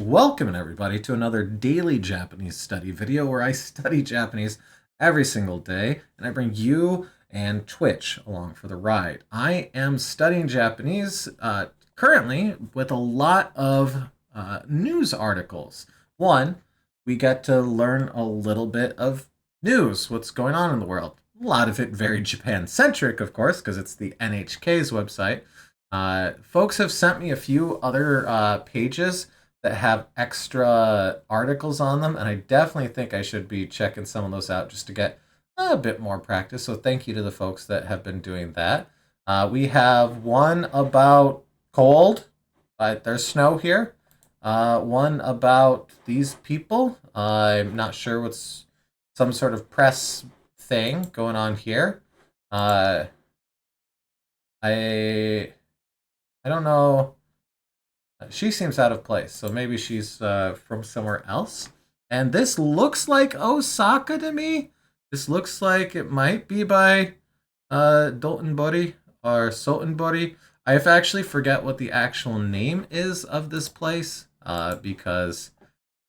Welcome everybody to another daily Japanese study video where I study Japanese every single day and I bring you and Twitch along for the ride. I am studying Japanese currently with a lot of news articles. One, we get to learn a little bit of news, what's going on in the world. A lot of it very Japan-centric, of course, because it's the NHK's website. Folks have sent me a few other pages that have extra articles on them, and I definitely think I should be checking some of those out just to get a bit more practice. So thank you to the folks that have been doing that. We have one about cold, but there's snow here. One about these people. I'm not sure what's some sort of press thing going on here. Uh, I I don't know. She seems out of place, so maybe she's from somewhere else. And this looks like Osaka to me. This looks like it might be by Doltonbori or Sotenbori. I actually forget what the actual name is of this place because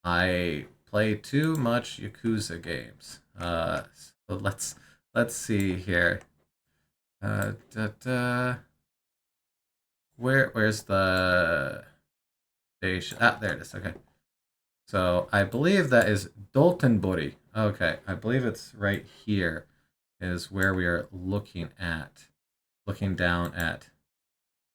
I play too much Yakuza games. So let's see here. Da, da. Where's the station? Ah, there it is. Okay. So I believe that is Doltonbori. Okay, I believe it's right here is where we are looking at. Looking down at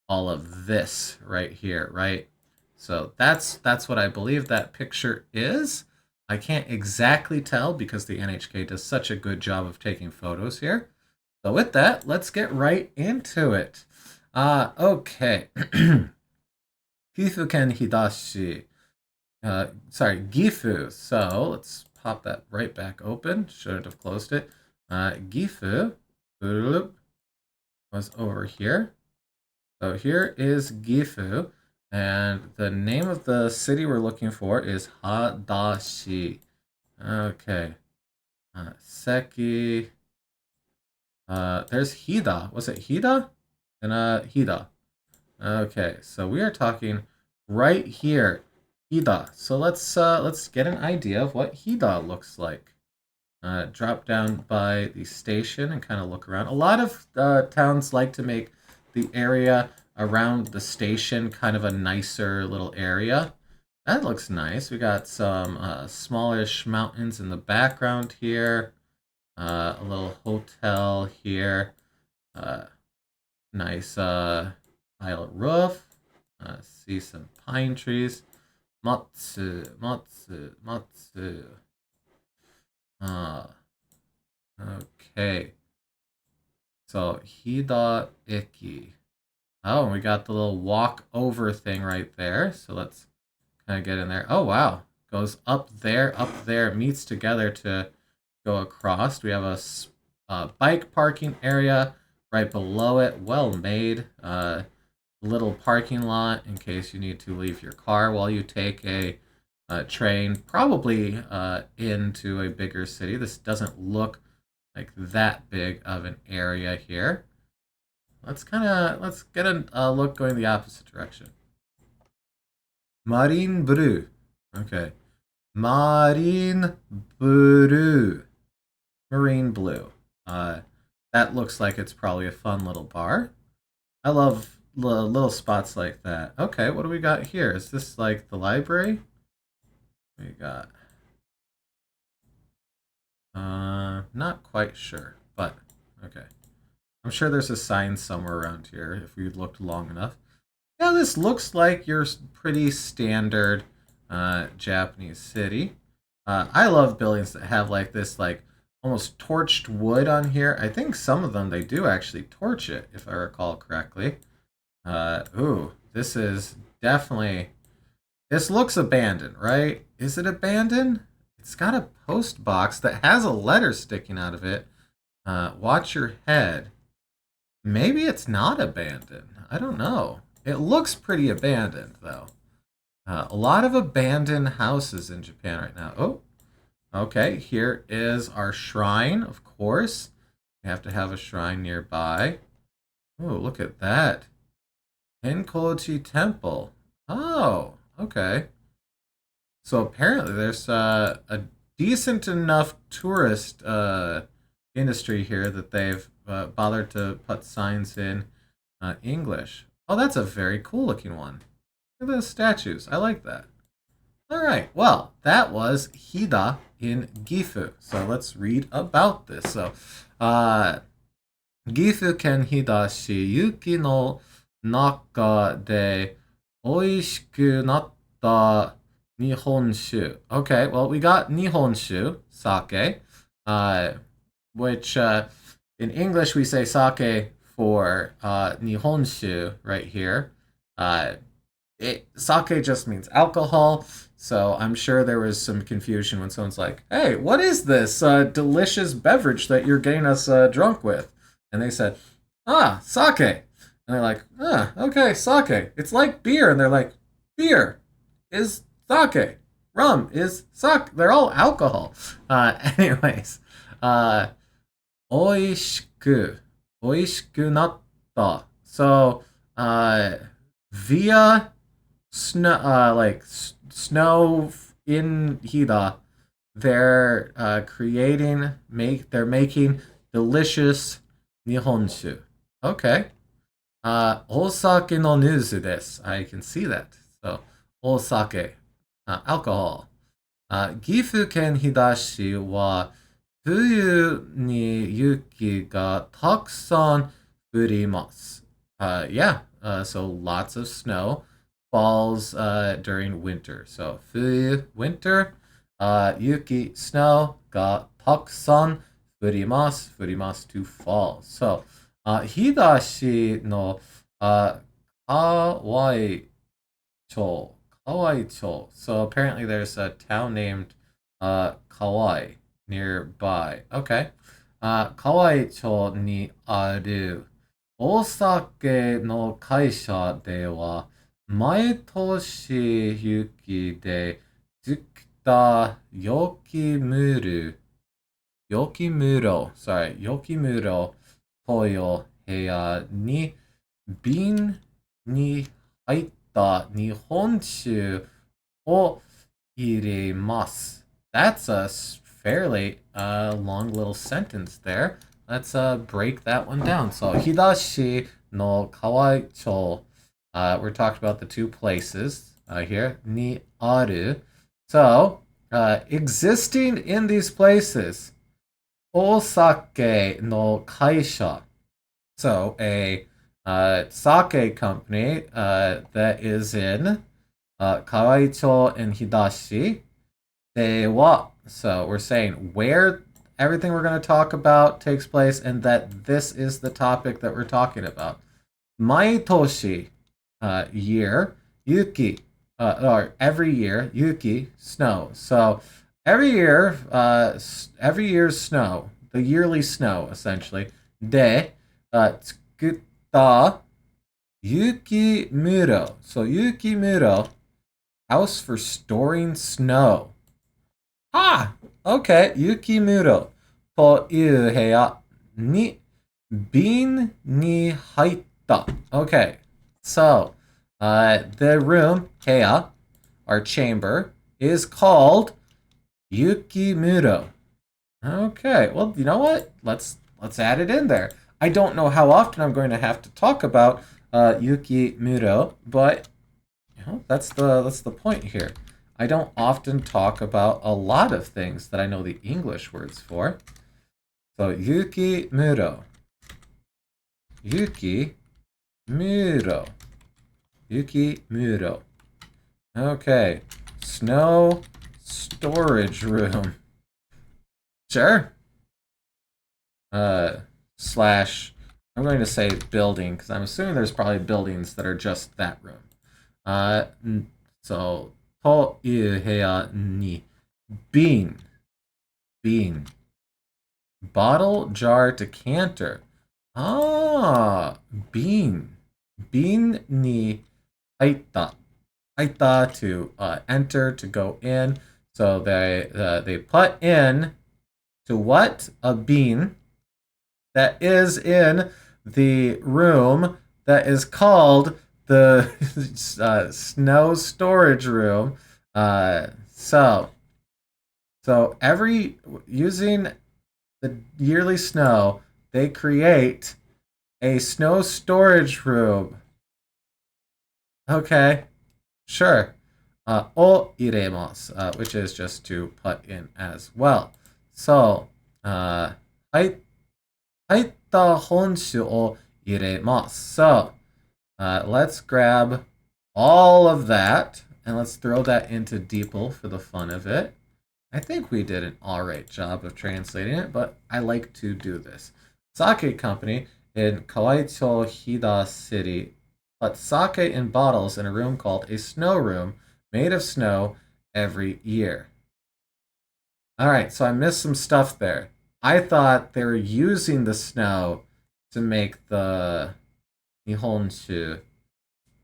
all of this right here, right? So that's what I believe that picture is. I can't exactly tell because the NHK does such a good job of taking photos here. So with that, let's get right into it. Okay. Hifuken Hidashi. Sorry, Gifu. So let's pop that right back open. Shouldn't have closed it. Gifu was over here. So here is Gifu. And the name of the city we're looking for is Hadashi. Okay. Seki. There's Hida. Was it Hida? And Hida. Okay, so we are talking right here, Hida. So let's get an idea of what Hida looks like. Drop down by the station and kind of look around. A lot of towns like to make the area around the station kind of a nicer little area. That looks nice. We got some smallish mountains in the background here. A little hotel here. Nice tile roof. See some pine trees. Matsu, matsu, matsu. Okay. So, Hida Iki. Oh, and we got the little walk over thing right there. So let's kind of get in there. Oh, wow. Goes up there, meets together to go across. We have a bike parking area right below it. Well made. Little parking lot in case you need to leave your car while you take a train, probably into a bigger city. This doesn't look like that big of an area here. Let's get a look going the opposite direction. Marine blue. Okay. Marine blue. Marine blue. That looks like it's probably a fun little bar. I love little spots like that. Okay, what do we got here? Is this like the library? We got not quite sure, but okay. I'm sure there's a sign somewhere around here if we looked long enough. Yeah, this looks like your pretty standard Japanese city. I love buildings that have like this like almost torched wood on here. I think some of them they do actually torch it, if I recall correctly. Ooh, this is definitely. This looks abandoned, right? Is it abandoned? It's got a post box that has a letter sticking out of it. Watch your head. Maybe it's not abandoned. I don't know. It looks pretty abandoned, though. A lot of abandoned houses in Japan right now. Oh, okay. Here is our shrine, of course. We have to have a shrine nearby. Oh, look at that. Tenkoji Temple. Oh, okay. So apparently there's a decent enough tourist industry here that they've bothered to put signs in English. Oh, that's a very cool looking one. Look at those statues. I like that. All right. Well, that was Hida in Gifu. So let's read about this. So, Gifu ken Hidashi yuki no naka de oishiku natta Nihonshu. Okay, well, we got Nihonshu, sake, which in English we say sake for Nihonshu right here. Sake just means alcohol, so I'm sure there was some confusion when someone's like, "Hey, what is this delicious beverage that you're getting us drunk with?" And they said, "Ah, sake." And they're like, "Ah, okay, sake. It's like beer." And they're like, "Beer is sake. Rum is sake. They're all alcohol." Anyways, uh, oishiku, oishiku natta. So, via snow, snow in Hida, they're making delicious Nihonshu. Okay. Osake no nuzu desu. I can see that. So, osake, alcohol. Gifu ken Hidashi wa fuyu ni yuki ga takusan furimasu. Yeah, so lots of snow falls during winter. So fuyu, winter, yuki, snow, ga takusan furimasu, furimasu to fall. So Hidashi no Kawai Cho. Kawai Cho. So apparently there's a town named Kawai nearby. Okay. Kawai Cho ni aru 大酒の会社では毎年雪でできた雪室という部屋に瓶に入った日本酒を入れます。That's a fairly long little sentence there. Let's break that one down. So Hidashi no Kawaicho. We're talking about the two places here. Ni aru. So existing in these places. Osake no kaisha. So a sake company that is in Kawaicho and Hidashi. They wa. So we're saying where everything we're going to talk about takes place and that this is the topic that we're talking about. Maitoshi, year, yuki, or every year, yuki, snow. So every year's snow, the yearly snow, essentially. De, tsukutta, yuki muro. So yuki muro, house for storing snow. Ah, okay. Yukimuro という部屋に瓶に入った. Okay, so the room, heya, our chamber, is called Yukimuro. Okay, well, you know what? Let's add it in there. I don't know how often I'm going to have to talk about Yukimuro, but you know, that's the point here. I don't often talk about a lot of things that I know the English words for. So yuki muro. Yuki muro. Yuki muro. Okay. Snow storage room. Sure. Slash, I'm going to say building because I'm assuming there's probably buildings that are just that room. So という部屋に瓶 bottle, jar, decanter. Ah, bean に入った to enter, to go in. So they put in to what? A bean that is in the room that is called the snow storage room. So every using the yearly snow, they create a snow storage room. Okay, sure. O iremasu, which is just to put in as well. So, 入った本種を入れます. So, let's grab all of that and let's throw that into DeepL for the fun of it. I think we did an alright job of translating it, but I like to do this. Sake company in Kawaicho Hida City puts sake in bottles in a room called a snow room made of snow every year. Alright, so I missed some stuff there. I thought they were using the snow to make the Nihonshu,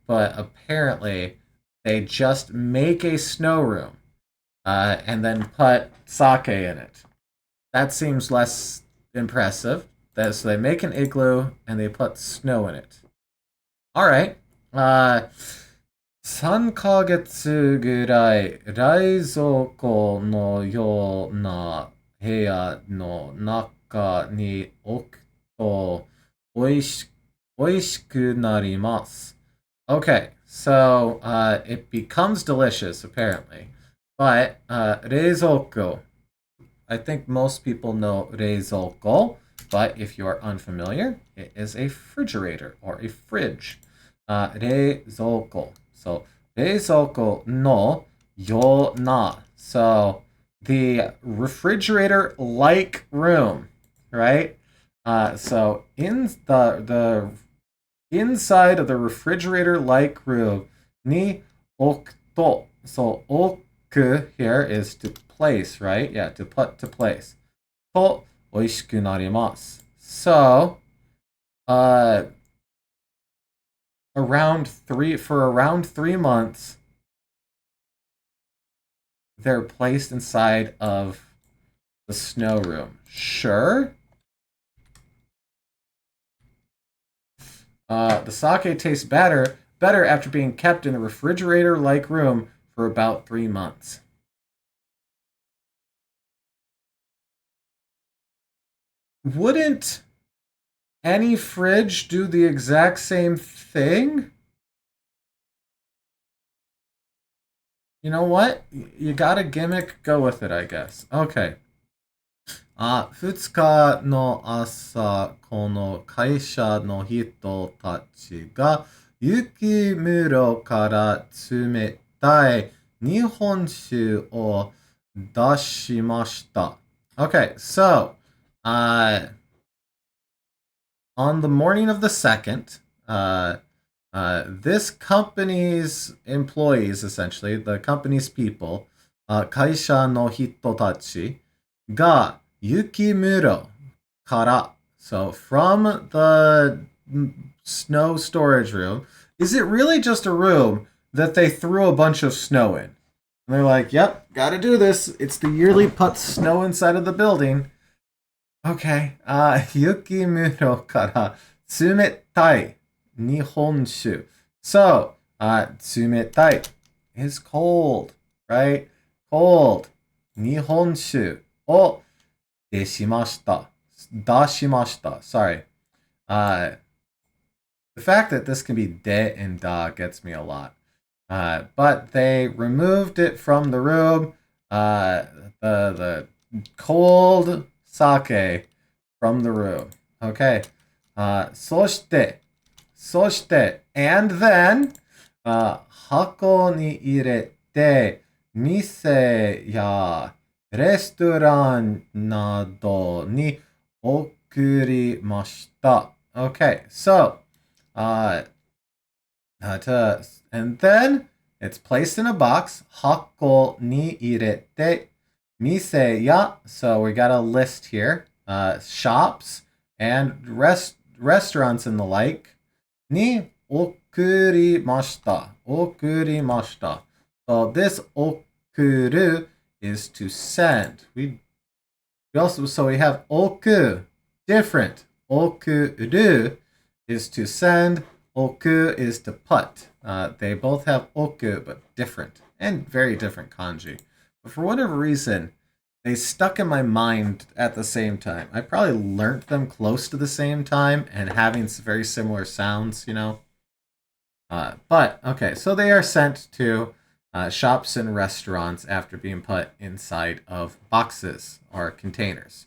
but apparently they just make a snow room and then put sake in it. That seems less impressive. So they make an igloo and they put snow in it. All right. 3ヶ月ぐらい冷蔵庫のような部屋の中に置くとおいしくなります. Okay, so it becomes delicious apparently, but 冷蔵庫, I think most people know 冷蔵庫, but if you're unfamiliar, it is a refrigerator or a fridge. 冷蔵庫. So 冷蔵庫のような. So the refrigerator-like room, right? So in the inside of the refrigerator-like room, ni okuto. So oku here is to place, right? Yeah, to put to place. To oishiku narimasu. So, around 3 months, they're placed inside of the snow room. Sure. The sake tastes better after being kept in a refrigerator-like room for about 3 months. Wouldn't any fridge do the exact same thing? You know what? You got a gimmick, go with it, I guess. Okay. 2日の朝、この会社の人たちが雪室から冷たい日本酒を出しました. Okay, so, on the morning of the 2nd, this company's employees, essentially, the company's people, 会社の人たちがYukimuro kara. So from the snow storage room, is it really just a room that they threw a bunch of snow in? And they're like, yep, gotta do this. It's the yearly put snow inside of the building. Okay. Yukimuro kara tsumetai nihonshu. So, tsumetai is cold, right? Cold. Nihonshu. Oh. Dashimashita. Sorry. The fact that this can be de and da gets me a lot. But they removed it from the room. The cold sake from the room. Okay. そして、and then, 箱に入れて、店やレストランなどに送りました. Okay, so, and then it's placed in a box. 箱に入れて、店や, so we got a list here, shops and restaurants and the like, に送りました. So this 送る is to send. We have oku, different. Okuru is to send. Oku is to put. They both have oku, but different and very different kanji. But for whatever reason, they stuck in my mind at the same time. I probably learnt them close to the same time and having very similar sounds, you know. But okay, so they are sent to shops and restaurants after being put inside of boxes or containers.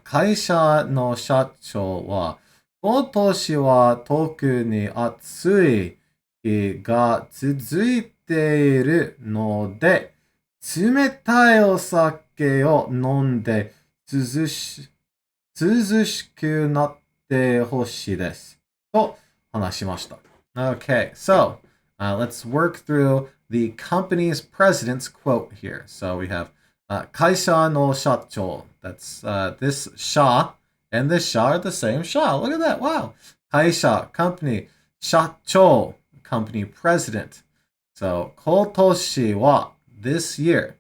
会社の社長は、今年は特に暑い日が続いているので、冷たいお酒を飲んで涼しくなってほしいです。と話しました。Okay, so let's work through the company's president's quote here. So we have 会社の社長. That's this sha and this sha are the same sha. Look at that. Wow. 会社, company. 社長, company president. So 今年は this year.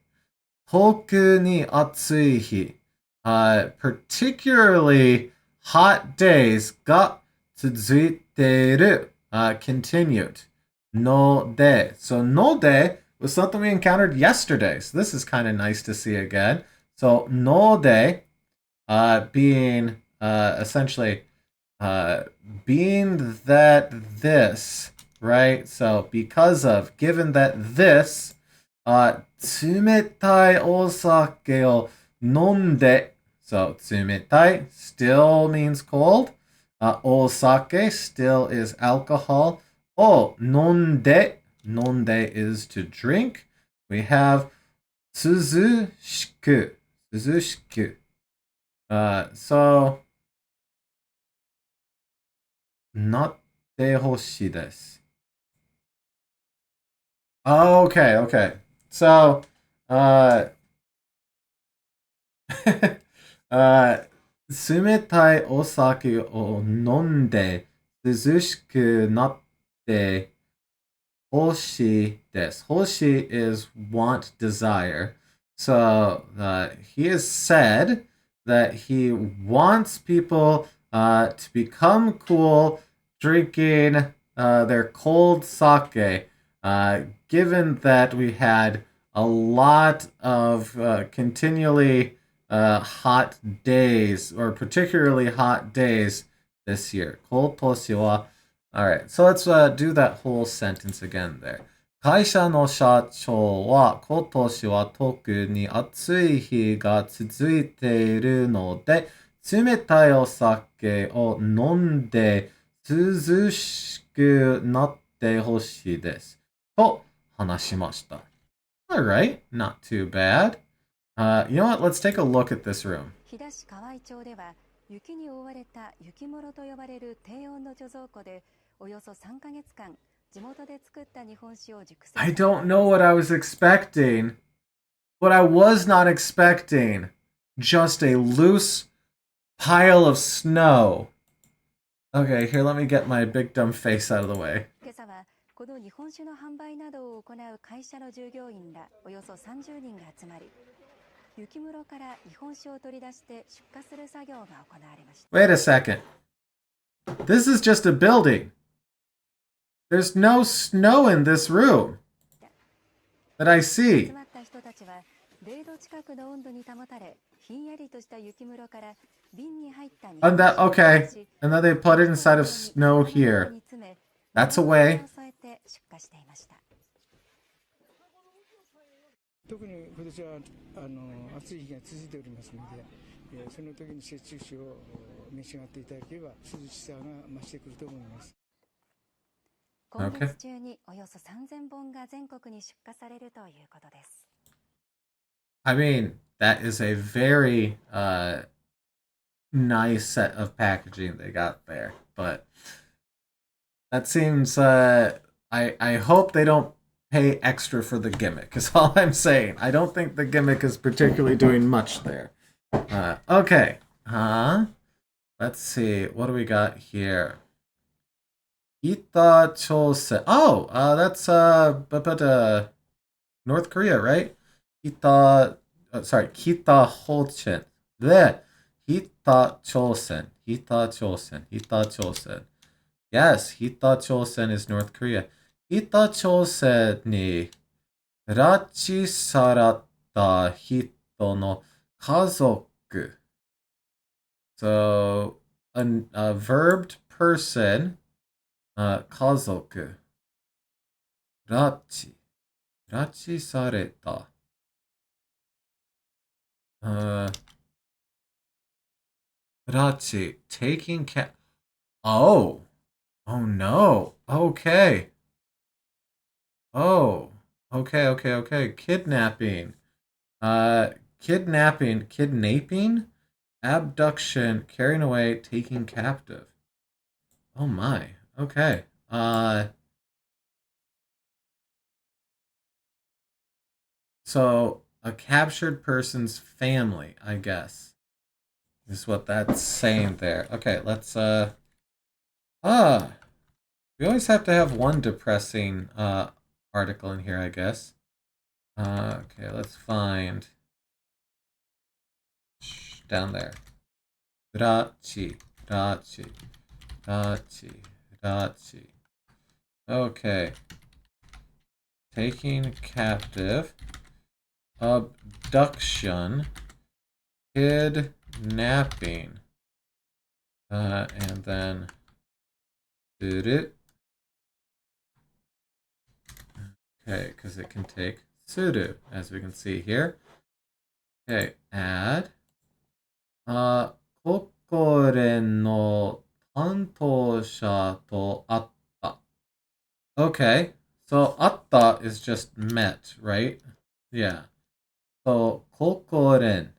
特に暑い日. Particularly hot days が続いている. Continued. No de. So no de was something we encountered yesterday. So this is kind of nice to see again. So no de being essentially being that this, right? So because of, given that this, 冷たいお酒を飲んで. So 冷たい still means cold. Osake still is alcohol. Nonde is to drink. We have 涼しく. So なってほしいです. Okay. So, 冷たいお酒を飲んで涼しくなってほしいです。欲しい is want, desire. So he has said that he wants people to become cool drinking their cold sake, given that we had a lot of continually hot days, or particularly hot days this year. Kotoshi wa. Alright, so let's do that whole sentence again there. 会社の社長は今年は特に暑い日が続いているので、冷たいお酒を飲んで涼しくなってほしいです。と話しました。Alright, not too bad. You know what? Let's take a look at this room. 飛騨市河合町では雪に覆われた雪室と呼ばれる低温の貯蔵庫でおよそ3ヶ月間地元で作った日本酒を熟成。I don't know what I was expecting, but I was not expecting just a loose pile of snow. Okay, here, let me get my big dumb face out of the way. 今朝はこの日本酒の販売などを行う会社の従業員らおよそ30人が集まり、雪室から日本酒を取り出して出荷する作業が行われました。Wait a second. This is just a building. There's no snow in this room that I see. 集まった人たちは0度近くの温度に保たれ、ひんやりとした雪室から瓶に入った日本酒を Okay, and then they put it inside of snow here. That's a way. 添えて出荷していました。特に今年は暑い日が続いておりますので、その時に雪中酒を召し上がっていただければ涼しさが増してくると思います。今月中におよそ3000本が全国に出荷されるということです。I mean, that is a very nice set of packaging they got there, but that seems I hope they don't pay extra for the gimmick is all I'm saying. I don't think the gimmick is particularly doing much there. Okay. Let's see. What do we got here? Kita Chosen. Oh, that's North Korea, right? Kita Hochen. There. Kita Chosen. Yes, Kita Chosen is North Korea. Kita Chosen に拉致された人の家族。So, a verbed person, 家族。拉致。拉致された。拉致。Taking care. Oh. Oh no. Okay. Oh. Okay. Kidnapping. Kidnapping, abduction, carrying away, taking captive. Oh my. Okay. So a captured person's family, I guess, is what that's saying there. Okay, let's ah, we always have to have one depressing article in here, I guess. Okay, let's find down there. Rachi, rachi, rachi, rachi. Okay. Taking captive, abduction, kidnapping, and then did it. Okay, because it can take sudo, as we can see here. Okay, add. ここでの担当者と会った。Okay, so 会った is just met, right? Yeah. So ここで、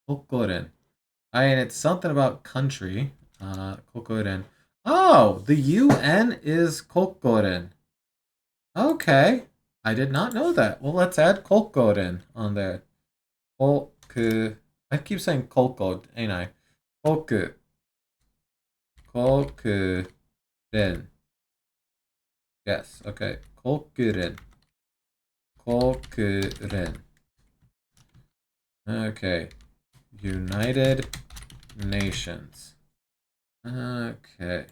ここで. I mean, it's something about country. Kokoren. Oh, the UN is Kokoren. Okay. I did not know that. Well, let's add Kokoren on there. Koku. I keep saying Kokod, ain't I? Koku. Kokuren. Yes, okay. Kokuren. Kokuren. Okay. United Nations. Okay.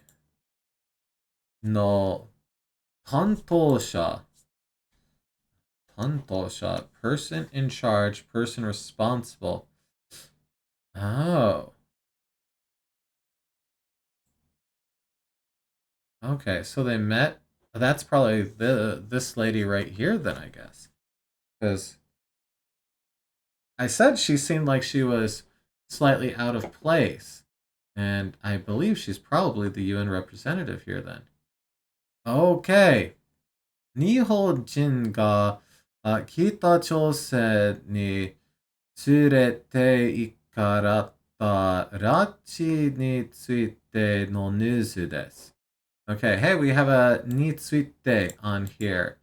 No. 担当者. 担当者. Person in charge. Person responsible. Oh. Okay, so they met. That's probably this lady right here then, I guess. Because I said she seemed like she was slightly out of place. And I believe she's probably the UN representative here then. Okay. 日本人が北朝鮮に連れて行かれた拉致についてのニュースです。Okay, hey, we have a について on here.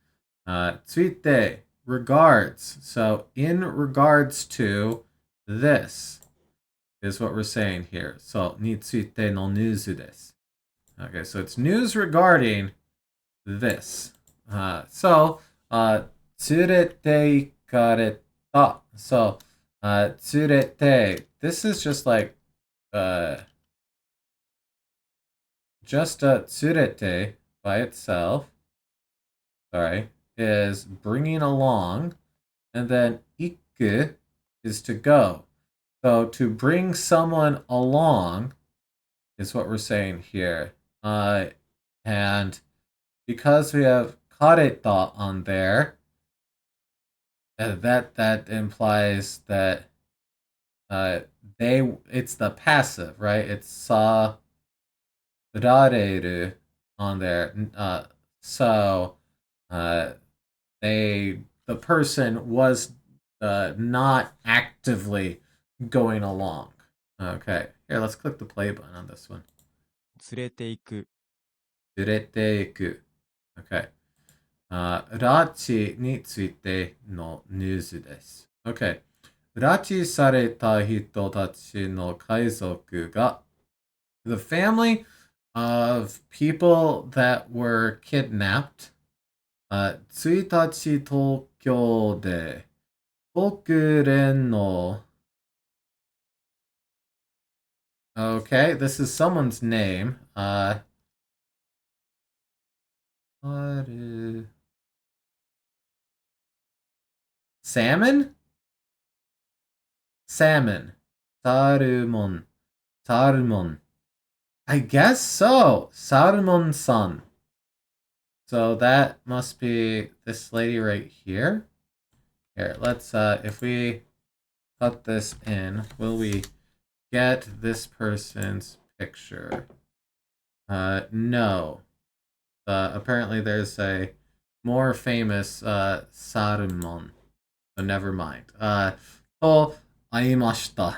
ついて, regards. So, in regards to this is what we're saying here. So, についてのニュースです. Okay, so it's news regarding this. So, 連れて行かれた. So, 連れて. This is just like, just 連れて by itself, sorry, is bringing along, and then 行く is to go. So, to bring someone along is what we're saying here. And because we have kareta on there, that implies that it's the passive, right? It's sa rareru on there. So the person was not actively going along. Okay, here, let's click the play button on this one. 連れて行く連れて行く. Okay. 拉致についてのニュースです。Okay. 拉致された人たちの家族が the family of people that were kidnapped 1日東京で国連の Okay, this is someone's name. salmon? Salmon. Salmon. Salmon. I guess so. Salmon-san. So that must be this lady right here. Here, let's, if we put this in, will we get this person's picture? No. Apparently there's a more famous, Saruman. So never mind. To aimashita.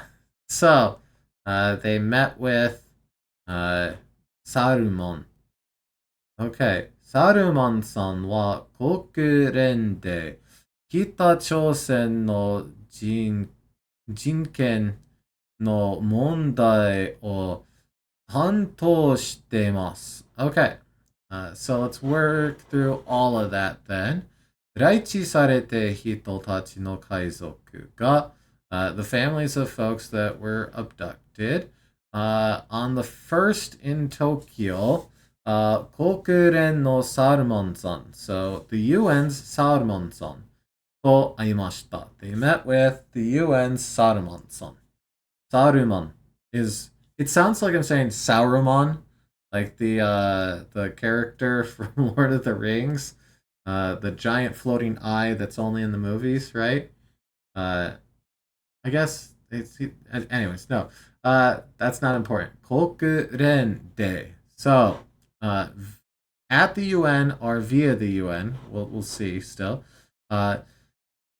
So, they met with, Saruman. Okay. サルマンさんは国連で北朝鮮の人権の問題を担当しています。Okay. So let's work through all of that then. 拉致された人たちの家族が、the families of folks that were abducted, on the first in Tokyo, 国連のサルマンさん. So the UN's Saruman-san と会いました. They met with the UN's Saruman-san. Saruman is, it sounds like I'm saying Sauron, like the character from Lord of the Rings, the giant floating eye that's only in the movies, right? I guess it's, anyways, no. That's not important. 国連で. So, at the UN or via the UN, we'll see still.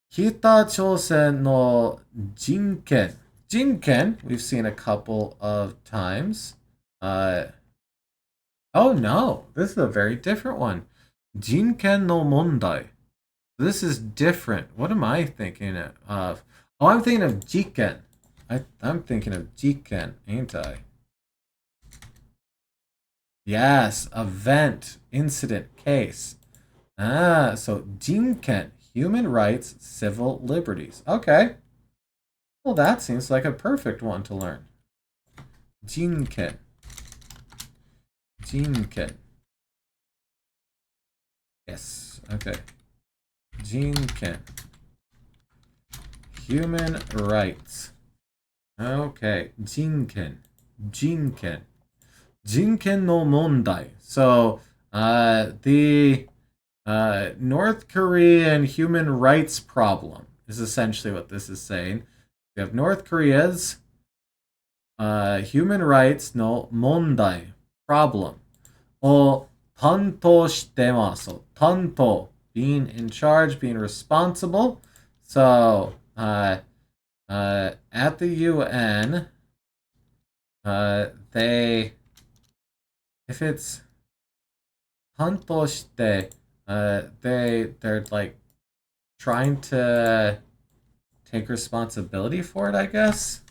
北朝鮮の人権. Jinken, we've seen a couple of times. Oh no, this is a very different one. Jinken no mondai. This is different. What am I thinking of? Oh, I'm thinking of Jiken. I'm thinking of Jiken, ain't I? Yes, event, incident, case. So Jinken, human rights, civil liberties. Okay. Well, that seems like a perfect one to learn. Jinken. Jinken. Yes, okay. Jinken. Human rights. Okay, Jinken. Jinken. Jinken no mondai. So, the North Korean human rights problem is essentially what this is saying. We have North Korea's human rights no mondai, problem. O tanto shitemasu. Tanto, being in charge, being responsible. So, at the UN, they, if it's tanto shite, they're like trying to take responsibility for it, I guess.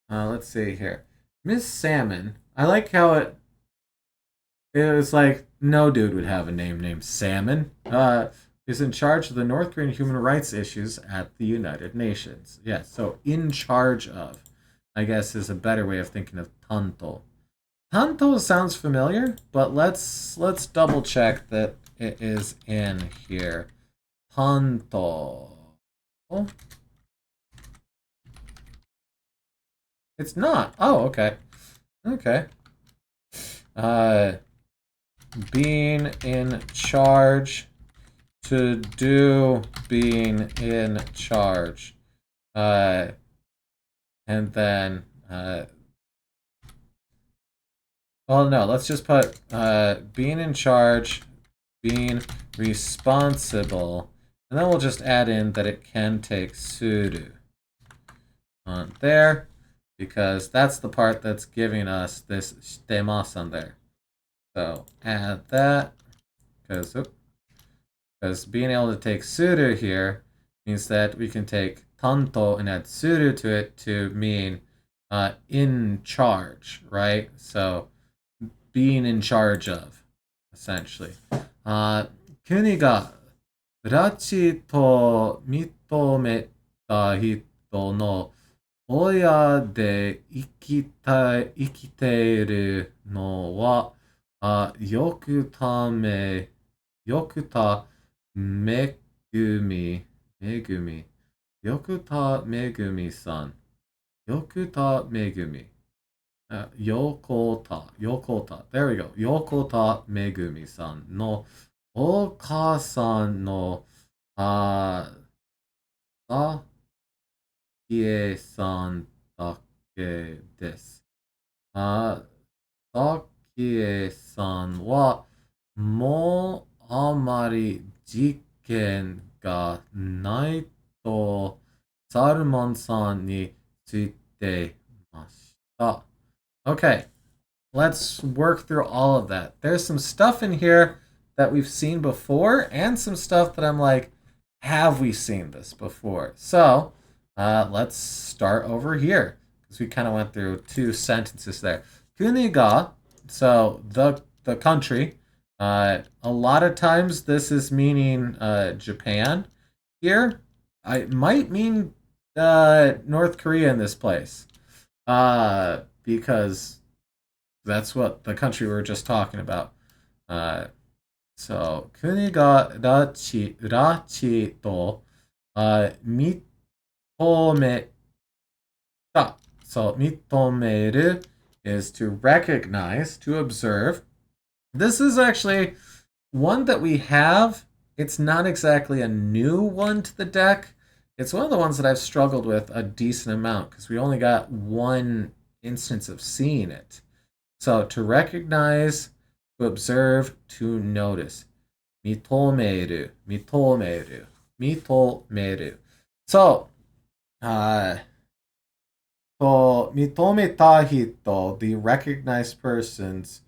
Let's see here. Miss Salmon. I like how it was like no dude would have a name named Salmon. Is in charge of the North Korean human rights issues at the United Nations. Yeah, so in charge of, I guess, is a better way of thinking of tanto. Tanto sounds familiar, but let's double check that it is in here. Tanto. It's not. Oh, okay. Okay. Being in charge, to do being in charge. And then, well, no, let's just put being in charge, being responsible, and then we'll just add in that it can take suru on there, because that's the part that's giving us this shitemasu there. So add that, because being able to take suru here means that we can take tanto and add suru to it to mean in charge, right? So being in charge of, essentially. 国が拉致と認めた人の親で生きているのは、よくためぐみ Megumi. Yokuta Megumi-san. Yokuta Megumi. Yokota. There we go. Yokota Megumi-san no Okasan no Sakie-san dake desu. Sakie-san wa mo amari jiken ga nai to Salmon-san ni tsuite mashita. Okay, let's work through all of that. There's some stuff in here that we've seen before, and some stuff that I'm like, have we seen this before? So let's start over here, because we kind of went through 2 sentences there. Kuni ga, so the country. A lot of times this is meaning Japan here. I might mean North Korea in this place. Because that's what the country we were just talking about. So, kuni ga rachi to mitometa. So, mitomeru is to recognize, to observe. This is actually one that we have. It's not exactly a new one to the deck. It's one of the ones that I've struggled with a decent amount because we only got one instance of seeing it. So to recognize, to observe, to notice. Mitomeru, mitomeru, mitomeru. So, mitometa hito, the recognized persons,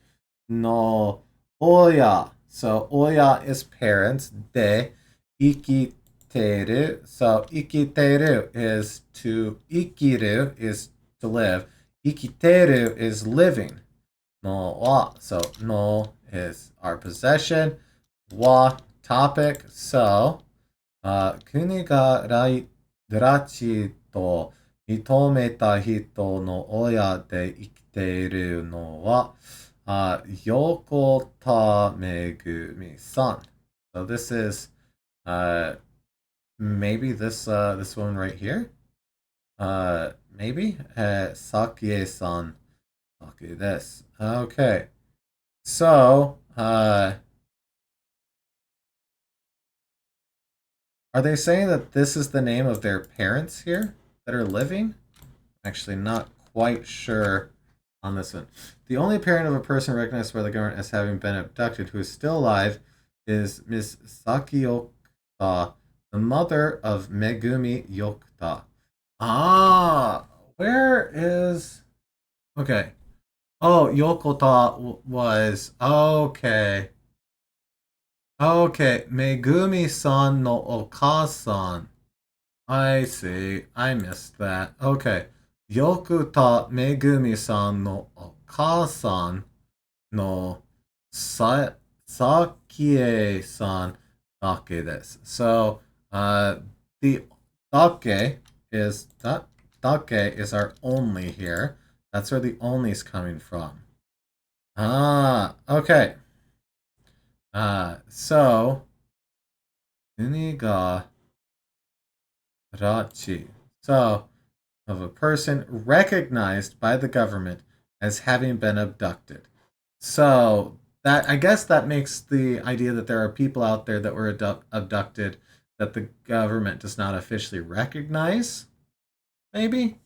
no oya. So oya is parents. De ikiteru. So ikiteru is to ikiru is to live. Ikiteru is living. No wa. So no is our possession. Wa topic. So kuni ga rachi to mitometa hito no oya de ikiteru no wa Yokota Megumi-san. So this is maybe this one right here. Maybe Sakie-san. Sakie this. Okay. So are they saying that this is the name of their parents here that are living? Actually, not quite sure on this one. The only parent of a person recognized by the government as having been abducted who is still alive is Miss Saki Yokota, the mother of Megumi Yokota. Ah, where is... Okay. Oh, Yokota was... Okay. Okay, Megumi-san no Okasan. I see. I missed that. Okay. Yokota Megumi-san no Okasan no Sakie-san dake desu. So, the dake is our only here. That's where the only is coming from. Ah, okay. So, uni ga rachi. So, of a person recognized by the government as having been abducted. So that, I guess that makes the idea that there are people out there that were abducted that the government does not officially recognize. Maybe.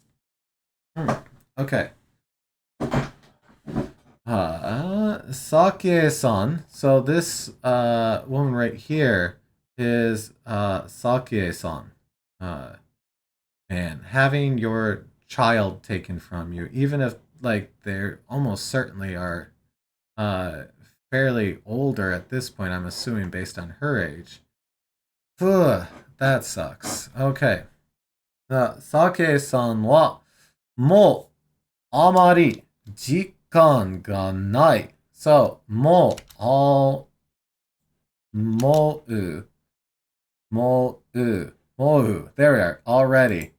Okay. Sakie-san. So this woman right here is Sakie-san. And having your child taken from you, even if like they're almost certainly are fairly older at this point, I'm assuming based on her age. Ugh, that sucks. Okay. Sake-san wa mo amari jikan ga nai. So, mo all mou. There we are, already.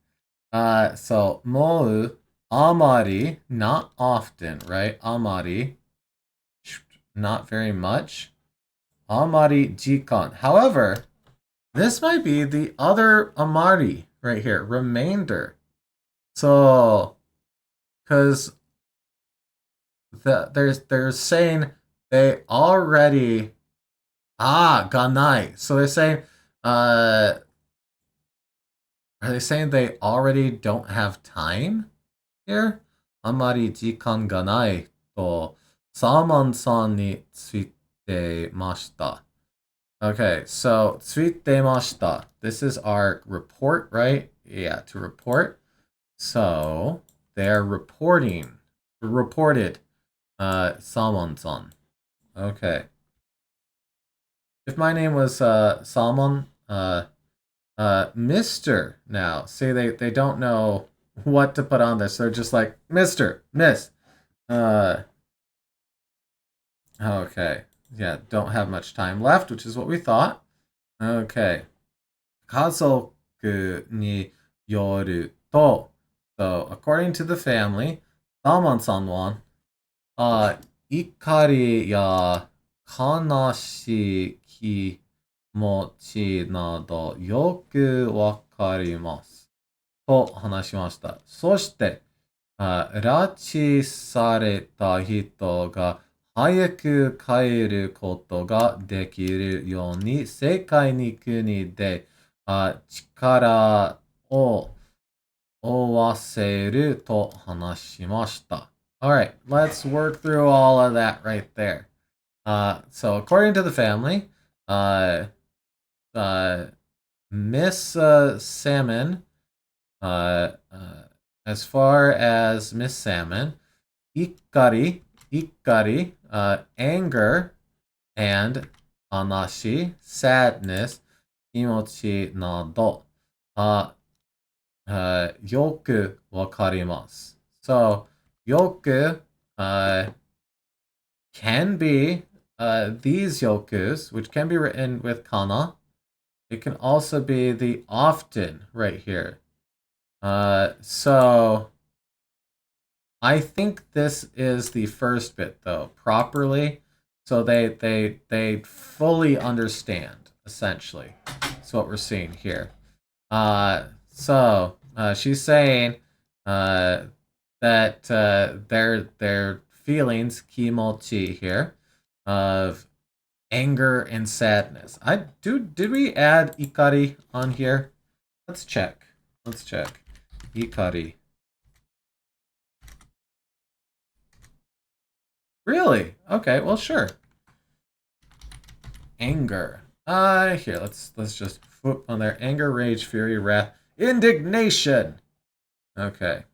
So mou amari, not often, right? Amari, not very much. Amari jikan. However, This might be the other amari right here, remainder. So, because they're saying they already ganai. So they're saying are they saying they already don't have time here? Amari jikan ga nai to Salmon-san ni tsuite mashita. Okay, so tsuite mashita. This is our report, right? Yeah, to report. So they're reported. Salmon-san. Okay. If my name was Salmon, Mr. now. See, they don't know what to put on this. They're just like, Mr., Miss. Okay. Yeah, don't have much time left, which is what we thought. Okay. 家族によると, so according to the family, Salmon-san wa, 怒りや悲しい気持ちなどよくわかります。と話しました。そして、拉致された人が早く帰ることができるように世界の国で力を合わせると話しました。Alright, let's work through all of that right there. So according to the family, Miss Salmon, as far as Miss Salmon, ikari, anger, and anashi, sadness, kimochi nado, yoku wakarimasu. So, yoku can be these yokus, which can be written with kana. It can also be the often right here. So I think this is the first bit though, properly. So they fully understand, essentially. That's what we're seeing here. So she's saying that their feelings, kimochi here, of anger and sadness. Did we add ikari on here? Let's check. Ikari. Really? Okay, well sure. Anger. Here, let's just whoop on there. Anger, rage, fury, wrath, indignation. Okay.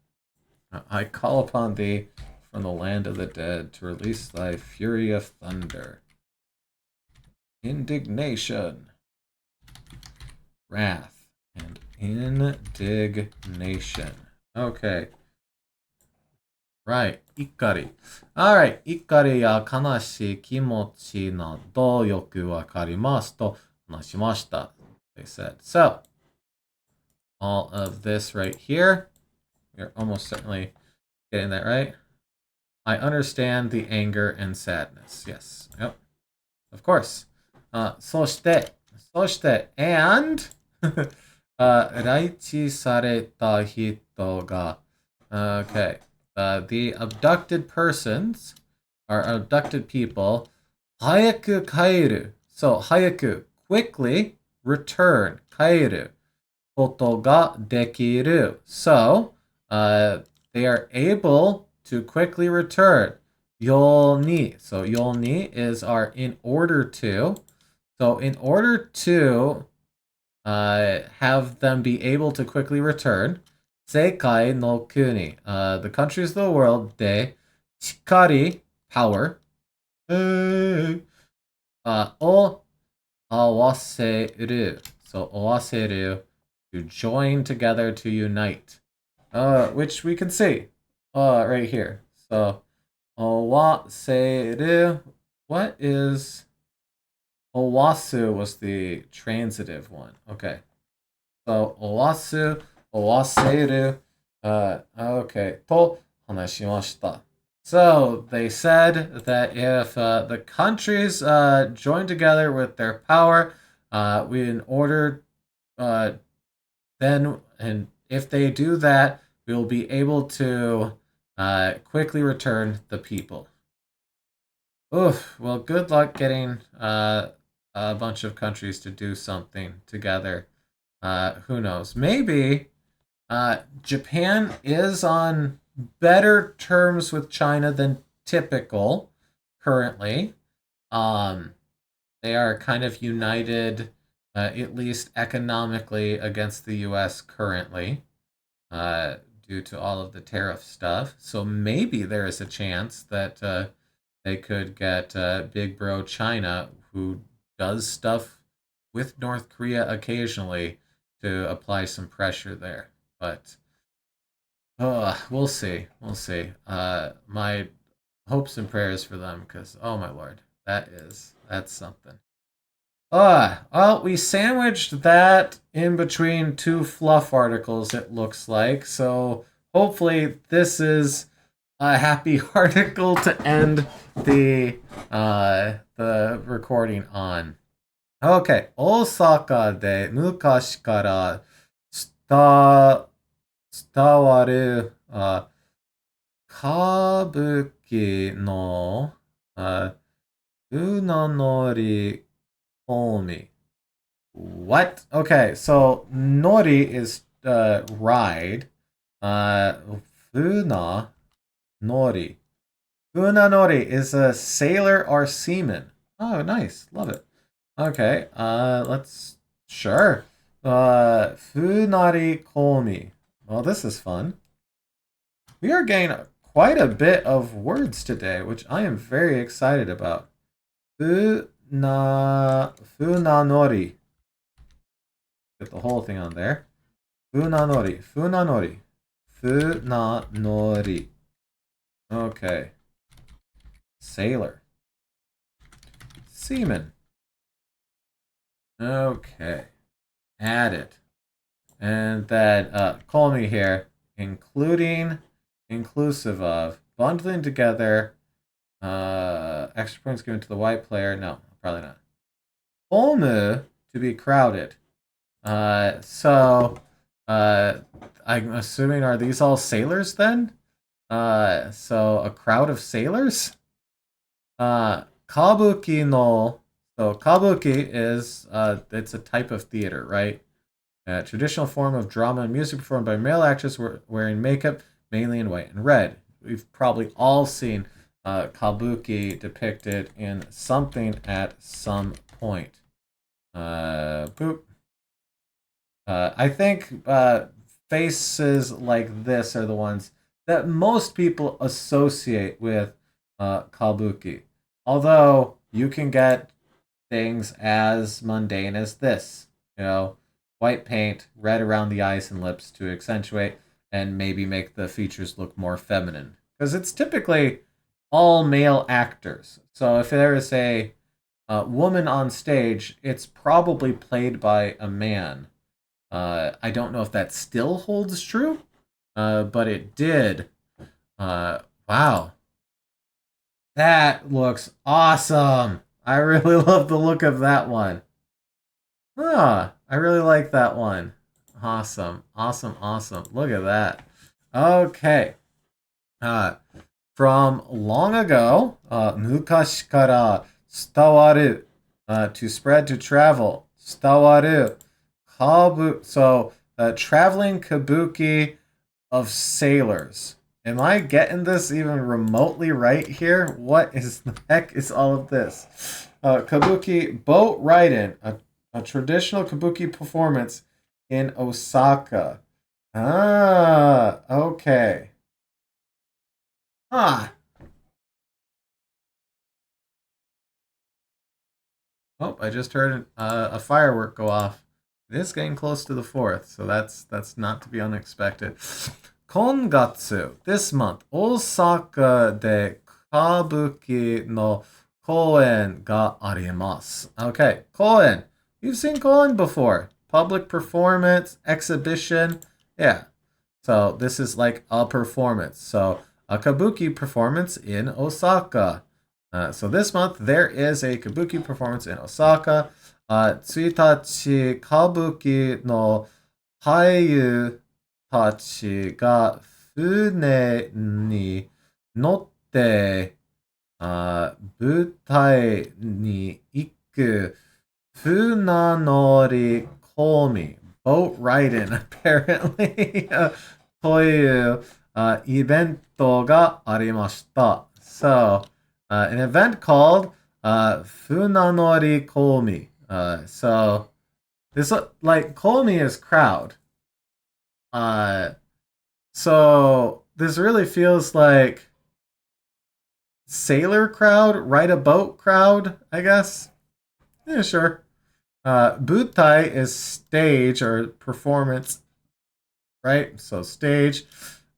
I call upon thee from the land of the dead to release thy fury of thunder. Indignation. Wrath and indignation. Okay. Right, ikari. Alright, ikari ya kanashi kimochi nado yoku wakarimasu to hanashimashita, they said. So, all of this right here, we're almost certainly getting that right. I understand the anger and sadness. Yes, yep, of course. そして、and, 来地された人が、okay, the abducted persons, or abducted people, 早く帰る. So, 早く, quickly, return, 帰ることができる. So, they are able to quickly return. ように. So, ように is our in order to. So, in order to have them be able to quickly return, 世界の国, the countries of the world, で chikari, power, を合わせる. So, 合わせる, to join together, to unite. Which we can see right here. So, 合わせる, what is... Owasu was the transitive one. Okay. So, owasu, owaseru. Okay. To hanashimashita. So, they said that if the countries join together with their power, in order, then, and if they do that, we will be able to quickly return the people. Oof. Well, good luck getting a bunch of countries to do something together. Who knows? Maybe Japan is on better terms with China than typical currently. They are kind of united, at least economically, against the U.S. currently, due to all of the tariff stuff. So maybe there is a chance that they could get Big Bro China, who does stuff with North Korea occasionally, to apply some pressure there. But we'll see. We'll see. My hopes and prayers for them, because oh my lord, that's something. Well, we sandwiched that in between two fluff articles, it looks like. So hopefully this is a happy article to end the recording on. Okay, Osaka で昔から伝わる歌舞伎の船乗り込み. What? Okay, so nori is ride. Funa nori. Funa nori is a sailor or seaman. Oh, nice. Love it. Okay, sure. Funari komi. Well, this is fun. We are getting quite a bit of words today, which I am very excited about. Funanori. Get the whole thing on there. Funanori. Funanori. Funanori. Okay. Sailor. Seaman. Okay. Add it. And then call me here, including, inclusive of, bundling together, extra points given to the white player. No, probably not. Olmu, to be crowded. So I'm assuming, are these all sailors then? So a crowd of sailors? Kabuki no. So kabuki is it's a type of theater, right? A traditional form of drama and music performed by male actors wearing makeup, mainly in white and red. We've probably all seen kabuki depicted in something at some point. Boop. I think faces like this are the ones that most people associate with kabuki. Although you can get things as mundane as this, white paint, red around the eyes and lips to accentuate and maybe make the features look more feminine. Because it's typically all male actors. So if there is a woman on stage, it's probably played by a man. I don't know if that still holds true, but it did. Wow. That looks awesome. I really love the look of that one. I really like that one. Awesome. Awesome. Awesome. Look at that. Okay. From long ago, mukashi kara stawaru, to spread, to travel. Stawaru. So, traveling kabuki of sailors. Am I getting this even remotely right here? What is the heck is all of this? Kabuki boat riding, a traditional kabuki performance in Osaka. Okay. Oh, I just heard a firework go off. It is getting close to the 4th, so that's not to be unexpected. Kongatsu, this month, Osaka de kabuki no koen ga arimasu. Okay, koen. You've seen koen before. Public performance, exhibition. Yeah. So this is like a performance. So a kabuki performance in Osaka. So this month there is a kabuki performance in Osaka. 1日、歌舞伎の俳優たちが船に乗って、舞台に行く船乗り込み boat riding apparently というイベントがありました。So, an event called船乗り込み. So, this like Komi is crowd. So this really feels like sailor crowd, ride a boat crowd, I guess. Yeah, sure. Butai is stage or performance, right? So stage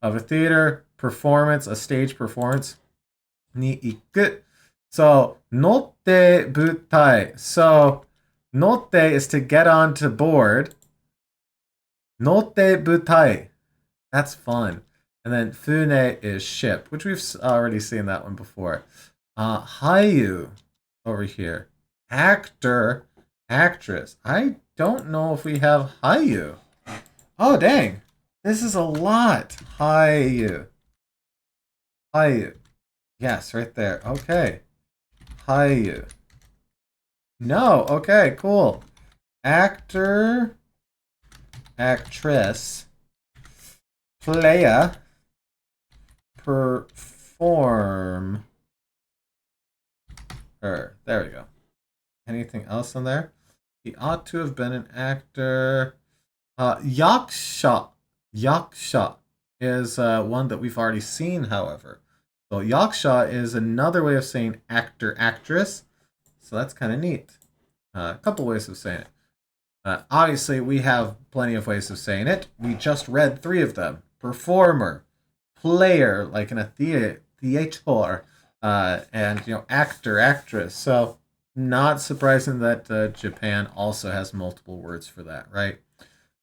of a theater, performance, a stage performance. Ni iku. So notte butai. So notte is to get onto board. Notte butai. That's fun. And then fune is ship, which we've already seen that one before. Hayu over here. Actor, actress. I don't know if we have Hayu. Oh, dang. This is a lot. Hayu. Hayu. Yes, right there. Okay. Hayu. No. Okay, cool. Actor, actress, player, perform. There we go. Anything else in there? He ought to have been an actor. Yaksha. Yaksha is one that we've already seen, however. So yaksha is another way of saying actor, actress. So that's kind of neat. A couple ways of saying it. Obviously, we have plenty of ways of saying it. We just read 3 of them. Performer, player, like in a theater, and actor, actress. So not surprising that Japan also has multiple words for that, right?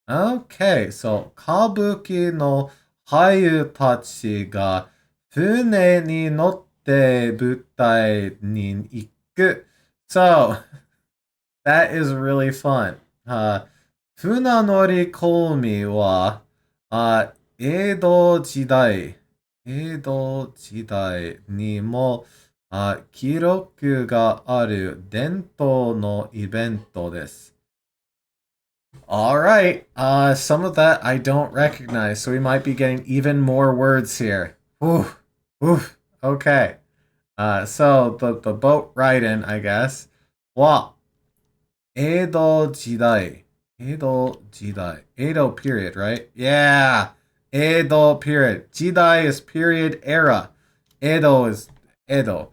Okay, so kabuki no hayu tachi ga fune ni notte butai ni iku. So that is really fun. Funanori komi wa Edo jidai ni mo kiroku ga aru dento no ibento desu. Alright, some of that I don't recognize, so we might be getting even more words here. Oof, oof, okay. So the boat riding, I guess. Wa Edo jidai. Edo jidai. Edo period, right? Yeah. Edo period. Jidai is period era. Edo is Edo.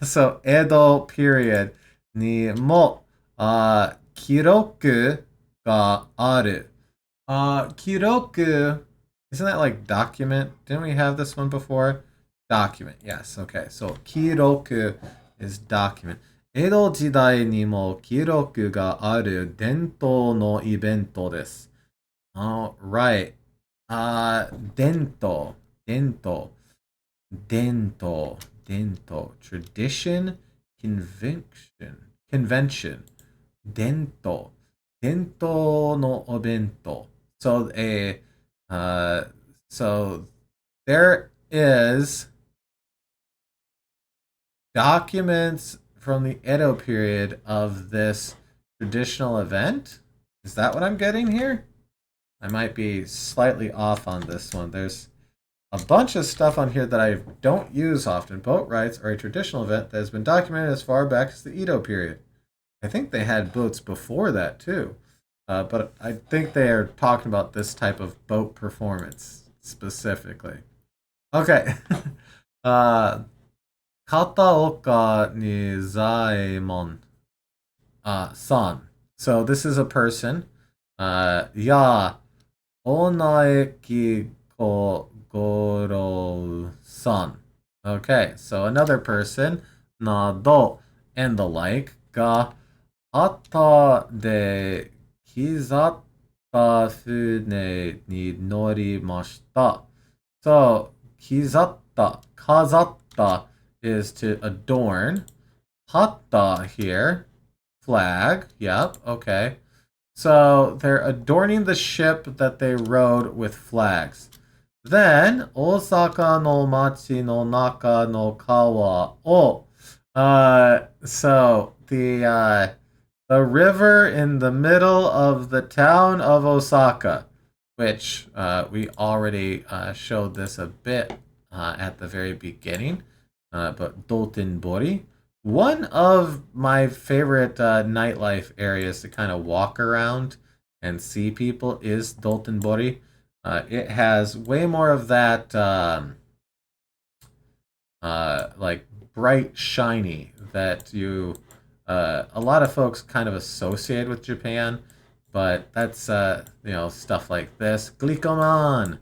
So Edo period ni mo kiroku ga aru. Kiroku, isn't that like document? Didn't we have this one before? Document, yes. Okay, so kiroku is document. 江戸時代にも記録がある伝統のイベントです。Alright. 伝統。Tradition, convention. 伝統のお弁当。So so there is documents from the Edo period of this traditional event. Is that what I'm getting here? I might be slightly off on this one. There's a bunch of stuff on here that I don't use often. Boat rides are a traditional event that has been documented as far back as the Edo period. I think they had boats before that too. But I think they are talking about this type of boat performance specifically. Okay. Kataoka Nizaemon san. So this is a person. Ya Onaeki Kogoro san. Okay, so another person. Nado and the like. Ga atta de kizatta fune ni norimashita. So kizatta, kazatta is to adorn. Hatta here, flag. Yep, okay. So they're adorning the ship that they rode with flags. Then, Osaka no machi no naka no kawa. Oh, so the river in the middle of the town of Osaka, which we already showed this a bit at the very beginning, but Dotonbori. One of my favorite nightlife areas to kind of walk around and see people is Dotonbori. It has way more of that like bright shiny that you a lot of folks kind of associate with Japan, but that's stuff like this. Glikoman.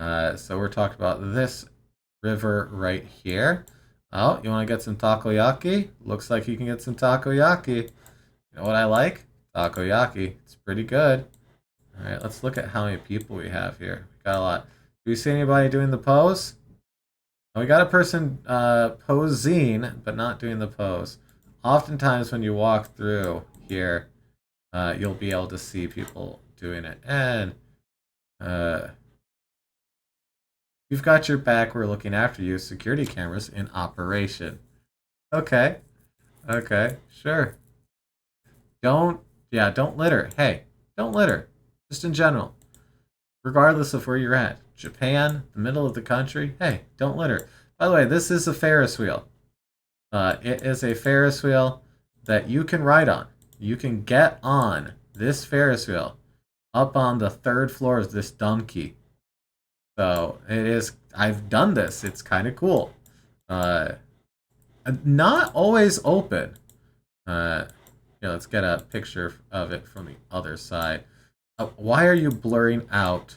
So we're talking about this river right here. Oh, you want to get some takoyaki? Looks like you can get some takoyaki. You know what I like? Takoyaki. It's pretty good. All right, let's look at how many people we have here. We got a lot. Do we see anybody doing the pose? Oh, we got a person posing, but not doing the pose. Oftentimes when you walk through here, you'll be able to see people doing it. And you've got your back. We're looking after you. Security cameras in operation. Okay. Okay. Sure. Don't litter. Hey, don't litter. Just in general. Regardless of where you're at. Japan, the middle of the country. Hey, don't litter. By the way, this is a Ferris wheel. It is a Ferris wheel that you can ride on. You can get on this Ferris wheel up on the 3rd floor of this donkey. So it is. I've done this. It's kind of cool. Not always open. Let's get a picture of it from the other side. Why are you blurring out?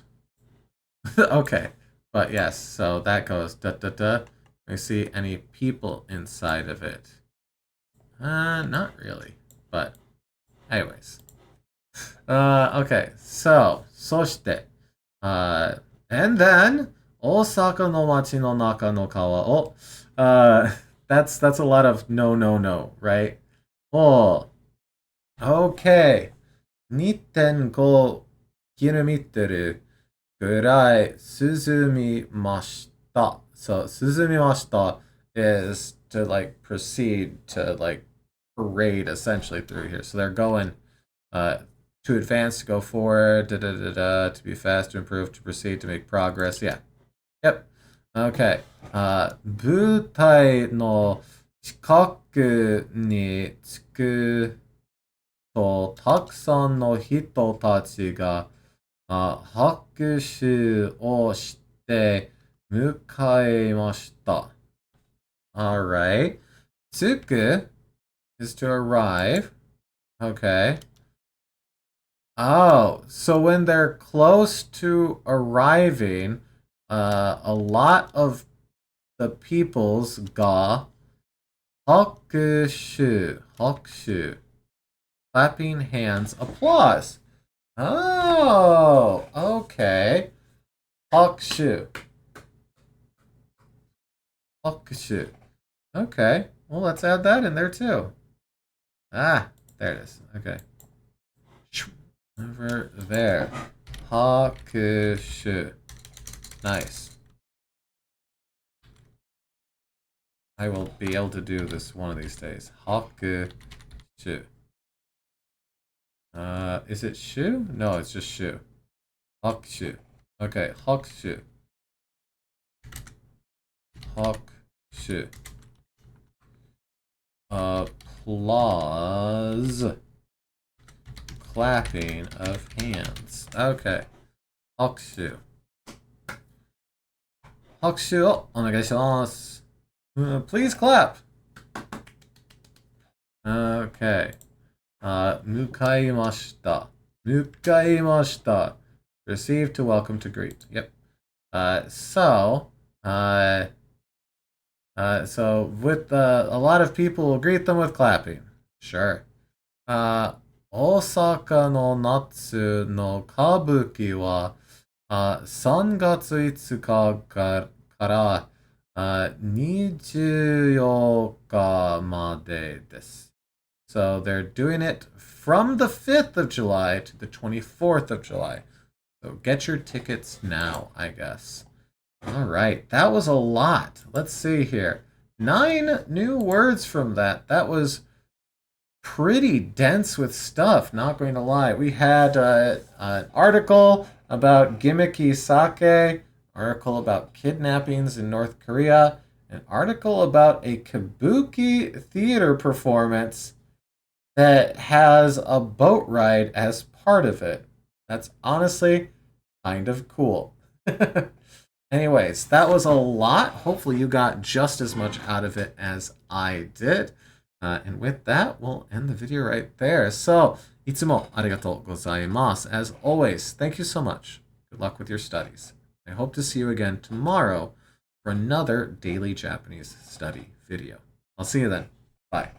Okay, but yes. So that goes da da da. Let me see any people inside of it. Not really. But anyways. Okay. So and then Osaka no machi no naka no kawa. Oh, that's a lot of no, right? Oh, okay. 2.5 kilometer ぐらい進みました. So 進みました is to like proceed to like parade essentially through here. So they're going to advance, to go forward, to be fast, to improve, to proceed, to make progress. Yeah. Yep. Okay. 舞台の近くに着くと、たくさんの人たちが拍手をして迎えました。Alright. 着く is to arrive. Okay. Oh, so when they're close to arriving, a lot of the people's ga hakushu, clapping hands, applause. Oh, okay. Hakushu. Okay, well, let's add that in there too. Ah, there it is. Okay. Over there. Hakushu. Nice. I will be able to do this one of these days. Hakushu. Is it shu? No, it's just shu. Hakushu. Okay, hakushu. Hakushu. Applause. Clapping of hands. Okay. Hakushu. Hakushu. Onegaishimasu. Please clap. Okay. Mukaimashita. Mukaimashita. Receive, to welcome, to greet. Yep. So with a lot of people will greet them with clapping. Sure. Osaka no natsu no kabuki wa 3月5日から24日までです。So they're doing it from the 5th of July to the 24th of July. So get your tickets now, I guess. All right, that was a lot. Let's see here. 9 new words from that. That was pretty dense with stuff, not going to lie. We had an article about gimmicky sake, article about kidnappings in North Korea, an article about a kabuki theater performance that has a boat ride as part of it. That's honestly kind of cool. Anyways, that was a lot. Hopefully you got just as much out of it as I did. And with that, we'll end the video right there. So, いつもありがとうございます. As always, thank you so much. Good luck with your studies. I hope to see you again tomorrow for another daily Japanese study video. I'll see you then. Bye.